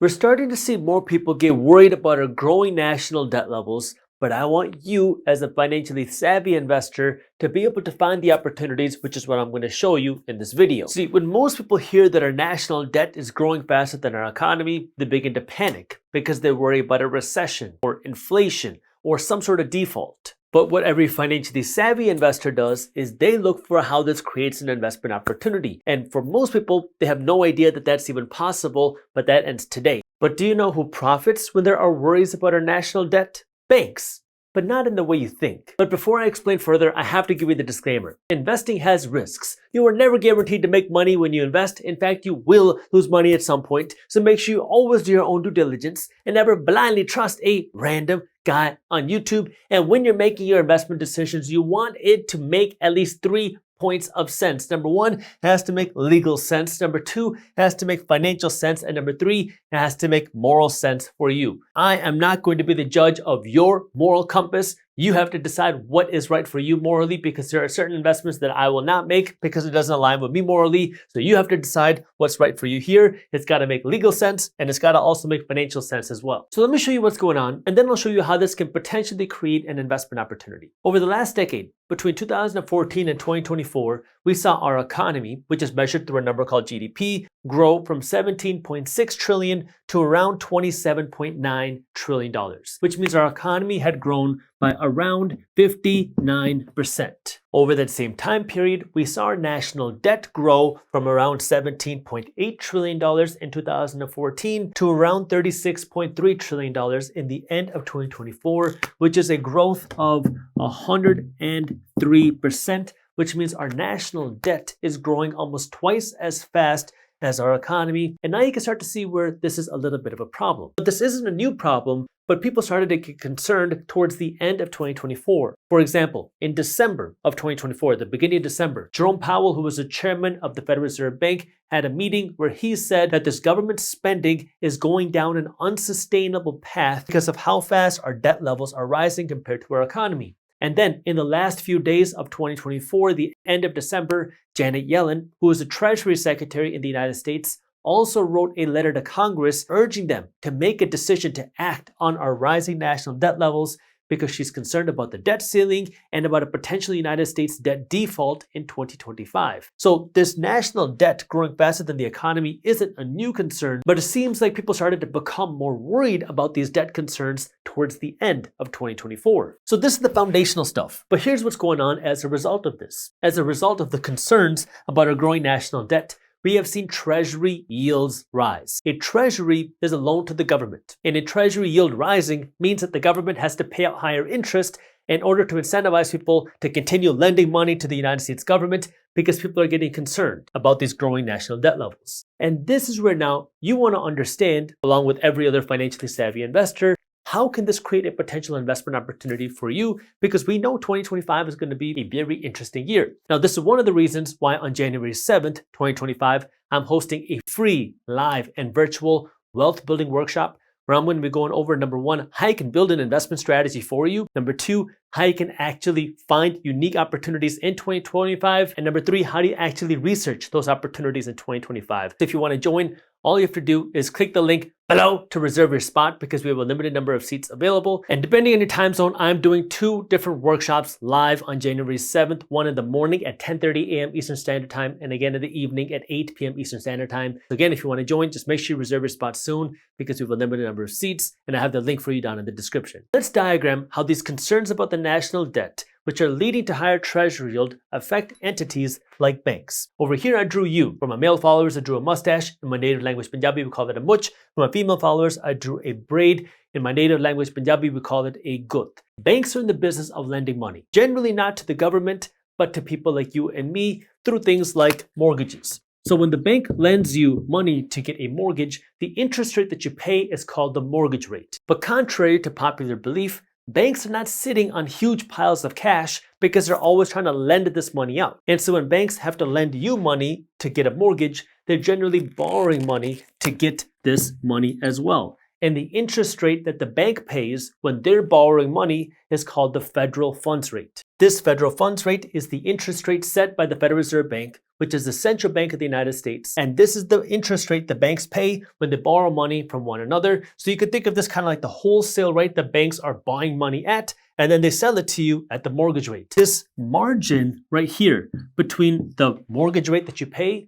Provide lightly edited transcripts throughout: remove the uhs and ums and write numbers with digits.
We're starting to see more people get worried about our growing national debt levels, but I want you as a financially savvy investor to be able to find the opportunities, which is what I'm going to show you in this video. See, when most people hear that our national debt is growing faster than our economy, they begin to panic because they worry about a recession or inflation or some sort of default. But what every financially savvy investor does is they look for how this creates an investment opportunity. And for most people, they have no idea that that's even possible, but that ends today. But do you know who profits when there are worries about our national debt? Banks. But not in the way you think. But before I explain further, I have to give you the disclaimer. Investing has risks. You are never guaranteed to make money when you invest. In fact, you will lose money at some point. So make sure you always do your own due diligence and never blindly trust a random guy on YouTube. And when you're making your investment decisions, you want it to make at least 3 points of sense. Number 1, it has to make legal sense. Number 2, it has to make financial sense. And number 3, it has to make moral sense for you. I am not going to be the judge of your moral compass. You have to decide what is right for you morally, because there are certain investments that I will not make because it doesn't align with me morally. So you have to decide what's right for you here. It's got to make legal sense and it's got to also make financial sense as well. So let me show you what's going on, and then I'll show you how this can potentially create an investment opportunity. Over the last decade, between 2014 and 2024, we saw our economy, which is measured through a number called GDP, grow from $17.6 trillion to around $27.9 trillion, which means our economy had grown by around 59%. Over that same time period, we saw our national debt grow from around $17.8 trillion in 2014 to around $36.3 trillion in the end of 2024, which is a growth of 103%, which means our national debt is growing almost twice as fast as our economy. And now you can start to see where this is a little bit of a problem. But this isn't a new problem, but people started to get concerned towards the end of 2024. For example, in December of 2024, the beginning of December, Jerome Powell, who was the chairman of the Federal Reserve Bank, had a meeting where he said that this government spending is going down an unsustainable path because of how fast our debt levels are rising compared to our economy. And then in the last few days of 2024, the end of December, Janet Yellen, who was the Treasury Secretary in the United States, also wrote a letter to Congress urging them to make a decision to act on our rising national debt levels because she's concerned about the debt ceiling and about a potential United States debt default in 2025. So this national debt growing faster than the economy isn't a new concern, but it seems like people started to become more worried about these debt concerns towards the end of 2024. So this is the foundational stuff. But here's what's going on as a result of this. As a result of the concerns about our growing national debt, we have seen treasury yields rise. A treasury is a loan to the government, and a treasury yield rising means that the government has to pay out higher interest in order to incentivize people to continue lending money to the United States government because people are getting concerned about these growing national debt levels. And this is where now you want to understand, along with every other financially savvy investor, how can this create a potential investment opportunity for you? Because we know 2025 is going to be a very interesting year. Now, this is one of the reasons why on January 7th, 2025, I'm hosting a free, live, and virtual wealth building workshop where I'm going to be going over, number 1, how you can build an investment strategy for you. Number 2, how you can actually find unique opportunities in 2025. And number 3, how do you actually research those opportunities in 2025? So if you want to join, all you have to do is click the link below to reserve your spot because we have a limited number of seats available. And depending on your time zone, I'm doing 2 different workshops live on January 7th, one in the morning at 10:30 a.m. Eastern Standard Time, and again in the evening at 8 p.m. Eastern Standard Time. So again, if you want to join, just make sure you reserve your spot soon because we have a limited number of seats, and I have the link for you down in the description. Let's diagram how these concerns about the national debt, which are leading to higher treasury yield, affect entities like banks. Over here, I drew you. For my male followers, I drew a mustache. In my native language Punjabi, we call it a much. For my female followers, I drew a braid. In my native language Punjabi, we call it a gut. Banks are in the business of lending money, generally not to the government, but to people like you and me through things like mortgages. So when the bank lends you money to get a mortgage, the interest rate that you pay is called the mortgage rate. But contrary to popular belief, banks are not sitting on huge piles of cash because they're always trying to lend this money out. And so when banks have to lend you money to get a mortgage, they're generally borrowing money to get this money as well. and the interest rate that the bank pays when they're borrowing money is called the federal funds rate. This federal funds rate is the interest rate set by the Federal Reserve Bank, which is the central bank of the United States. And this is the interest rate the banks pay when they borrow money from one another. So you could think of this kind of like the wholesale rate the banks are buying money at, and then they sell it to you at the mortgage rate. This margin right here between the mortgage rate that you pay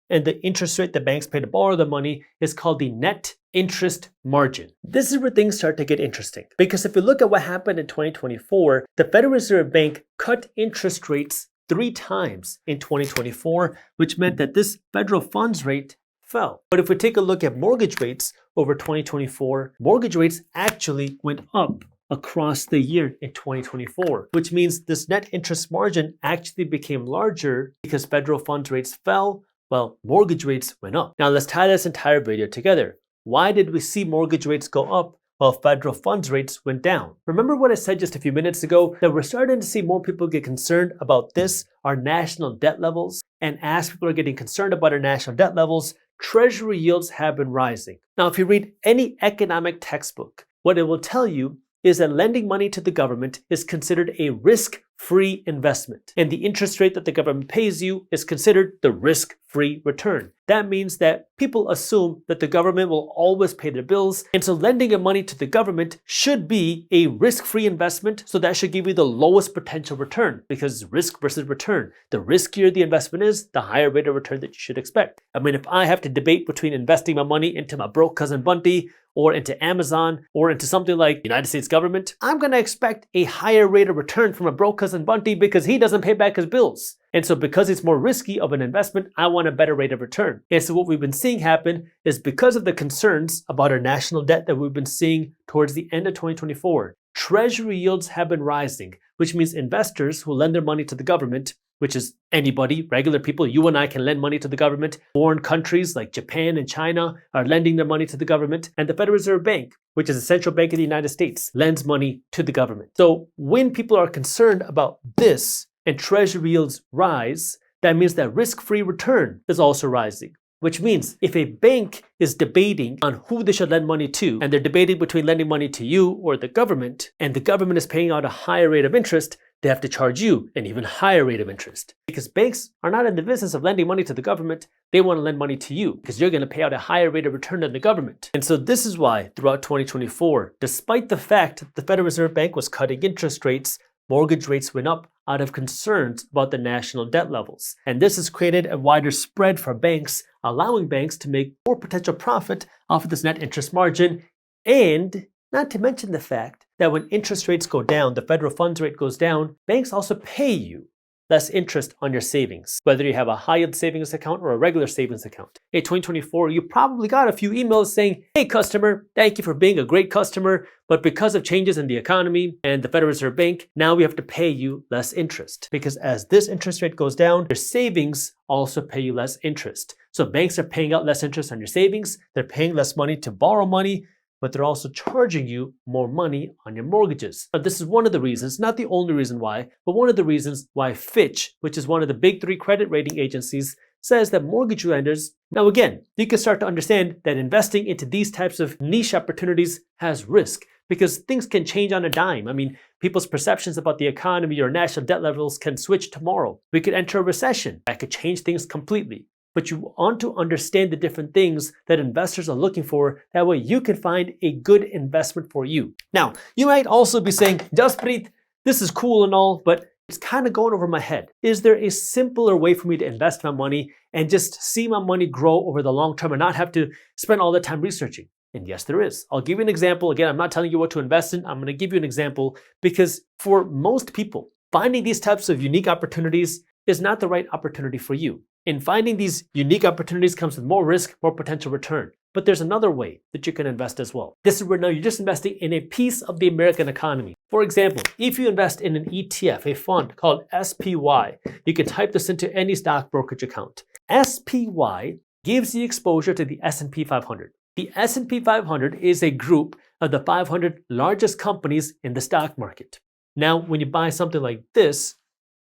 and the interest rate the banks pay to borrow the money is called the net interest margin. This is where things start to get interesting, because if you look at what happened in 2024, the Federal Reserve Bank cut interest rates 3 times in 2024, which meant that this federal funds rate fell. But if we take a look at mortgage rates over 2024, mortgage rates actually went up across the year in 2024, which means this net interest margin actually became larger because federal funds rates fell while mortgage rates went up. Now let's tie this entire video together. Why did we see mortgage rates go up while federal funds rates went down? Remember what I said just a few minutes ago, that we're starting to see more people get concerned about this, our national debt levels, and as people are getting concerned about our national debt levels, treasury yields have been rising. Now, if you read any economic textbook, what it will tell you is that lending money to the government is considered a risk-free investment, and the interest rate that the government pays you is considered the risk-free return. That means that people assume that the government will always pay their bills, and so lending your money to the government should be a risk-free investment, so that should give you the lowest potential return, because risk versus return. The riskier the investment is, the higher rate of return that you should expect. I mean, if I have to debate between investing my money into my broke cousin Bunty, or into Amazon, or into something like the United States government, I'm gonna expect a higher rate of return from a broke cousin Bunty because he doesn't pay back his bills. And so because it's more risky of an investment, I want a better rate of return. And so what we've been seeing happen is because of the concerns about our national debt that we've been seeing towards the end of 2024, treasury yields have been rising, which means investors who lend their money to the government, which is anybody, regular people, you and I can lend money to the government. Foreign countries like Japan and China are lending their money to the government. And the Federal Reserve Bank, which is the central bank of the United States, lends money to the government. So when people are concerned about this and treasury yields rise, that means that risk-free return is also rising. Which means if a bank is debating on who they should lend money to, and they're debating between lending money to you or the government, and the government is paying out a higher rate of interest, they have to charge you an even higher rate of interest. Because banks are not in the business of lending money to the government, they want to lend money to you because you're going to pay out a higher rate of return than the government. And so this is why throughout 2024, despite the fact that the Federal Reserve Bank was cutting interest rates, mortgage rates went up out of concerns about the national debt levels. And this has created a wider spread for banks, allowing banks to make more potential profit off of this net interest margin. And not to mention the fact that when interest rates go down, the federal funds rate goes down, banks also pay you less interest on your savings, whether you have a high yield savings account or a regular savings account. In 2024, you probably got a few emails saying, hey customer, thank you for being a great customer, but because of changes in the economy and the Federal Reserve Bank, now we have to pay you less interest. Because as this interest rate goes down, your savings also pay you less interest. So banks are paying out less interest on your savings, they're paying less money to borrow money, but they're also charging you more money on your mortgages. But this is one of the reasons, not the only reason why, but one of the reasons why Fitch, which is one of the big 3 credit rating agencies, says that mortgage lenders, now again, you can start to understand that investing into these types of niche opportunities has risk because things can change on a dime. I mean, people's perceptions about the economy or national debt levels can switch tomorrow. We could enter a recession that could change things completely. But you want to understand the different things that investors are looking for. That way you can find a good investment for you. Now, you might also be saying, Jaspreet, this is cool and all, but it's kind of going over my head. Is there a simpler way for me to invest my money and just see my money grow over the long term and not have to spend all the time researching? And yes, there is. I'll give you an example. Again, I'm not telling you what to invest in. I'm going to give you an example because for most people, finding these types of unique opportunities is not the right opportunity for you. In finding these unique opportunities comes with more risk, more potential return. But there's another way that you can invest as well. This is where now you're just investing in a piece of the American economy. For example, if you invest in an ETF, a fund called SPY, you can type this into any stock brokerage account. SPY gives you exposure to the S&P 500. The S&P 500 is a group of the 500 largest companies in the stock market. Now, when you buy something like this,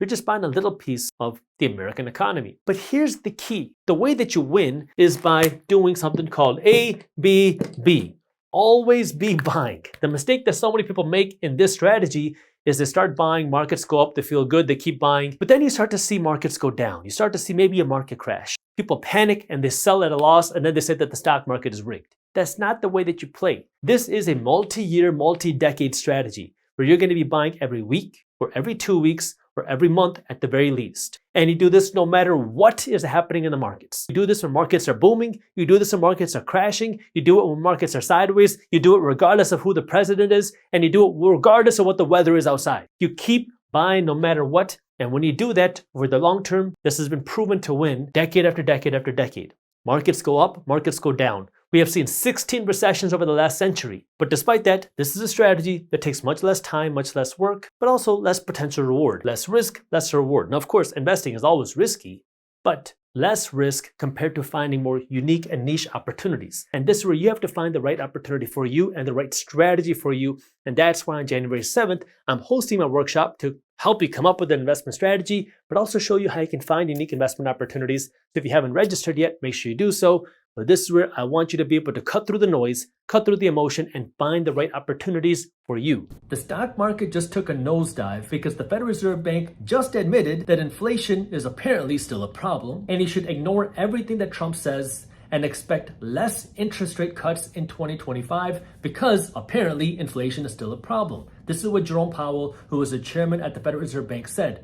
you're just buying a little piece of the American economy. But here's the key. The way that you win is by doing something called ABB. always be buying. The mistake that so many people make in this strategy is they start buying, markets go up, they feel good, they keep buying, but then you start to see markets go down. You start to see maybe a market crash. People panic and they sell at a loss, and then they say that the stock market is rigged. That's not the way that you play. This is a multi-year, multi-decade strategy where you're going to be buying every week or every 2 weeks or every month at the very least. And you do this no matter what is happening in the markets. You do this when markets are booming. You do this when markets are crashing. You do it when markets are sideways. You do it regardless of who the president is. And you do it regardless of what the weather is outside. You keep buying no matter what. And when you do that over the long term, this has been proven to win decade after decade after decade. Markets go up, markets go down. We have seen 16 recessions over the last century. But despite that, this is a strategy that takes much less time, much less work, but also less potential reward. Less risk, less reward. Now, of course, investing is always risky, but less risk compared to finding more unique and niche opportunities. And this is where you have to find the right opportunity for you and the right strategy for you. And that's why on January 7th, I'm hosting my workshop to help you come up with an investment strategy, but also show you how you can find unique investment opportunities. So if you haven't registered yet, make sure you do so. But this is where I want you to be able to cut through the noise, cut through the emotion, and find the right opportunities for you. The stock market just took a nosedive because the Federal Reserve Bank just admitted that inflation is apparently still a problem, and you should ignore everything that Trump says and expect less interest rate cuts in 2025 because apparently inflation is still a problem. This is what Jerome Powell, who was the chairman at the Federal Reserve Bank, said.